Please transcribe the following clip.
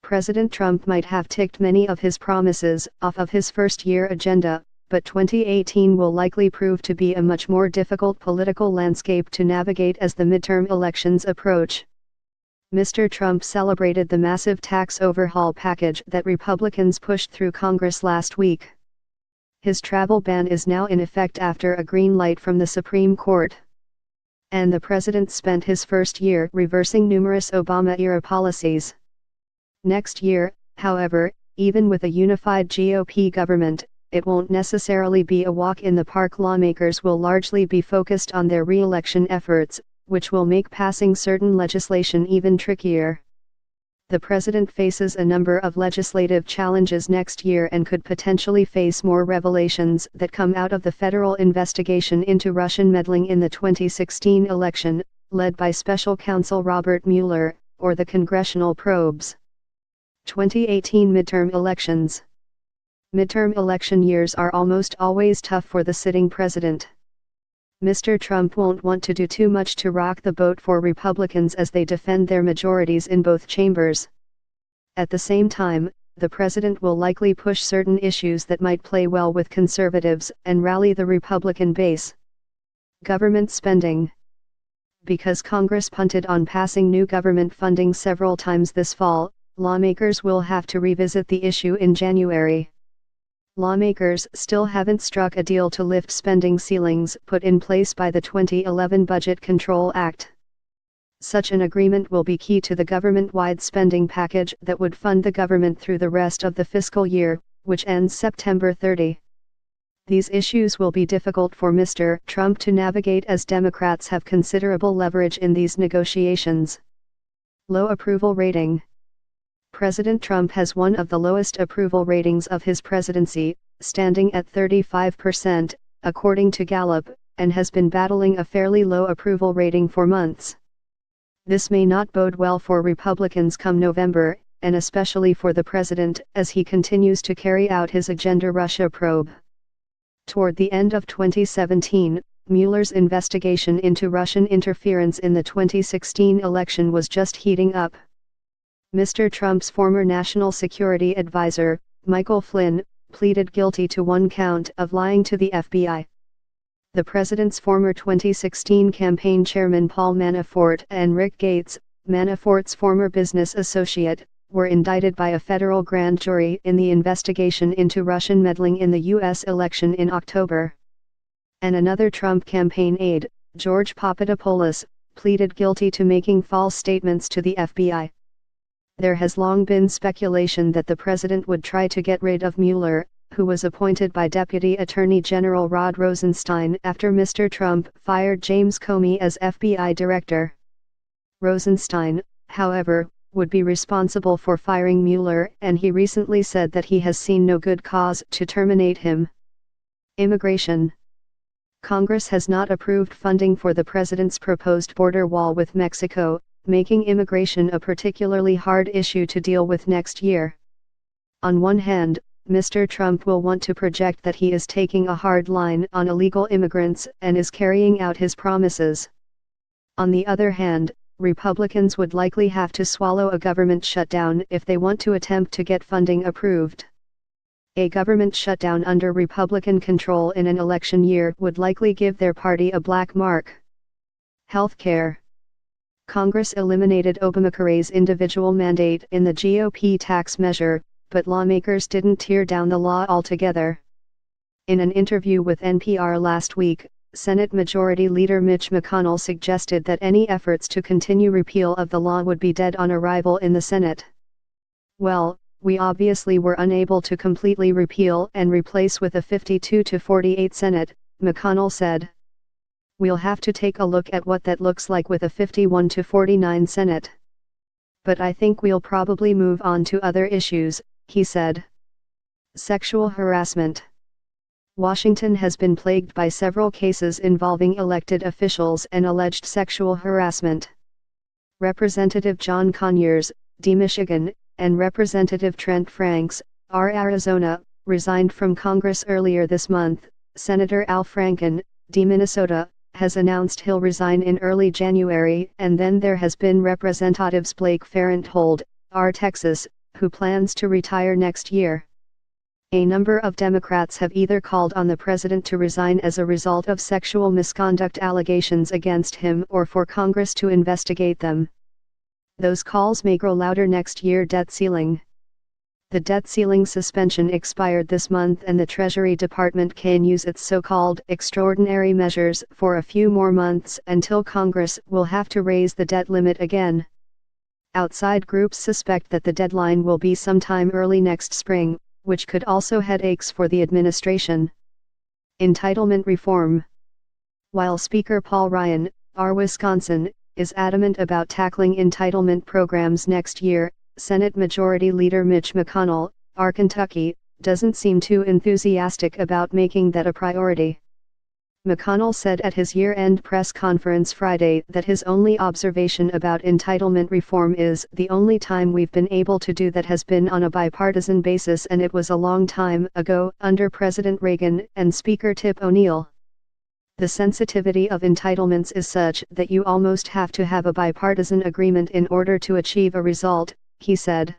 President Trump might have ticked many of his promises off of his first-year agenda, but 2018 will likely prove to be a much more difficult political landscape to navigate as the midterm elections approach. Mr. Trump celebrated the massive tax overhaul package that Republicans pushed through Congress last week. His travel ban is now in effect after a green light from the Supreme Court. And the president spent his first year reversing numerous Obama-era policies. Next year, however, even with a unified GOP government, it won't necessarily be a walk in the park. Lawmakers will largely be focused on their re-election efforts, which will make passing certain legislation even trickier. The president faces a number of legislative challenges next year and could potentially face more revelations that come out of the federal investigation into Russian meddling in the 2016 election, led by Special Counsel Robert Mueller, or the congressional probes. 2018 midterm elections. Midterm election years are almost always tough for the sitting president. Mr. Trump won't want to do too much to rock the boat for Republicans as they defend their majorities in both chambers. At the same time, the president will likely push certain issues that might play well with conservatives and rally the Republican base. Government spending. Because Congress punted on passing new government funding several times this fall, lawmakers will have to revisit the issue in January. Lawmakers still haven't struck a deal to lift spending ceilings put in place by the 2011 Budget Control Act. Such an agreement will be key to the government-wide spending package that would fund the government through the rest of the fiscal year, which ends September 30. These issues will be difficult for Mr. Trump to navigate as Democrats have considerable leverage in these negotiations. Low approval rating. President Trump has one of the lowest approval ratings of his presidency, standing at 35%, according to Gallup, and has been battling a fairly low approval rating for months. This may not bode well for Republicans come November, and especially for the president as he continues to carry out his agenda Russia probe. Toward the end of 2017, Mueller's investigation into Russian interference in the 2016 election was just heating up. Mr. Trump's former national security advisor, Michael Flynn, pleaded guilty to one count of lying to the FBI. The president's former 2016 campaign chairman Paul Manafort and Rick Gates, Manafort's former business associate, were indicted by a federal grand jury in the investigation into Russian meddling in the U.S. election in October. And another Trump campaign aide, George Papadopoulos, pleaded guilty to making false statements to the FBI. There has long been speculation that the president would try to get rid of Mueller, who was appointed by Deputy Attorney General Rod Rosenstein after Mr. Trump fired James Comey as FBI director. Rosenstein, however, would be responsible for firing Mueller, and he recently said that he has seen no good cause to terminate him. Immigration. Congress has not approved funding for the president's proposed border wall with Mexico, making immigration a particularly hard issue to deal with next year. On one hand, Mr. Trump will want to project that he is taking a hard line on illegal immigrants and is carrying out his promises. On the other hand, Republicans would likely have to swallow a government shutdown if they want to attempt to get funding approved. A government shutdown under Republican control in an election year would likely give their party a black mark. Healthcare. Congress eliminated Obamacare's individual mandate in the GOP tax measure, but lawmakers didn't tear down the law altogether. In an interview with NPR last week, Senate Majority Leader Mitch McConnell suggested that any efforts to continue repeal of the law would be dead on arrival in the Senate. Well, we obviously were unable to completely repeal and replace with a 52-48 Senate, McConnell said. We'll have to take a look at what that looks like with a 51-49 Senate. But I think we'll probably move on to other issues, he said. Sexual harassment. Washington has been plagued by several cases involving elected officials and alleged sexual harassment. Representative John Conyers, D. Michigan, and Representative Trent Franks, R. Arizona, resigned from Congress earlier this month. Senator Al Franken, D. Minnesota, has announced he'll resign in early January, and then there has been Representatives Blake Farenthold, R. Texas, who plans to retire next year. A number of Democrats have either called on the president to resign as a result of sexual misconduct allegations against him or for Congress to investigate them. Those calls may grow louder next year. Debt ceiling. The debt ceiling suspension expired this month, and the Treasury Department can use its so-called extraordinary measures for a few more months until Congress will have to raise the debt limit again. Outside groups suspect that the deadline will be sometime early next spring, which could also headaches for the administration. Entitlement reform. While Speaker Paul Ryan, R. Wisconsin, is adamant about tackling entitlement programs next year, Senate Majority Leader Mitch McConnell, R. Kentucky, doesn't seem too enthusiastic about making that a priority. McConnell said at his year-end press conference Friday that his only observation about entitlement reform is the only time we've been able to do that has been on a bipartisan basis, and it was a long time ago under President Reagan and Speaker Tip O'Neill. The sensitivity of entitlements is such that you almost have to have a bipartisan agreement in order to achieve a result, he said.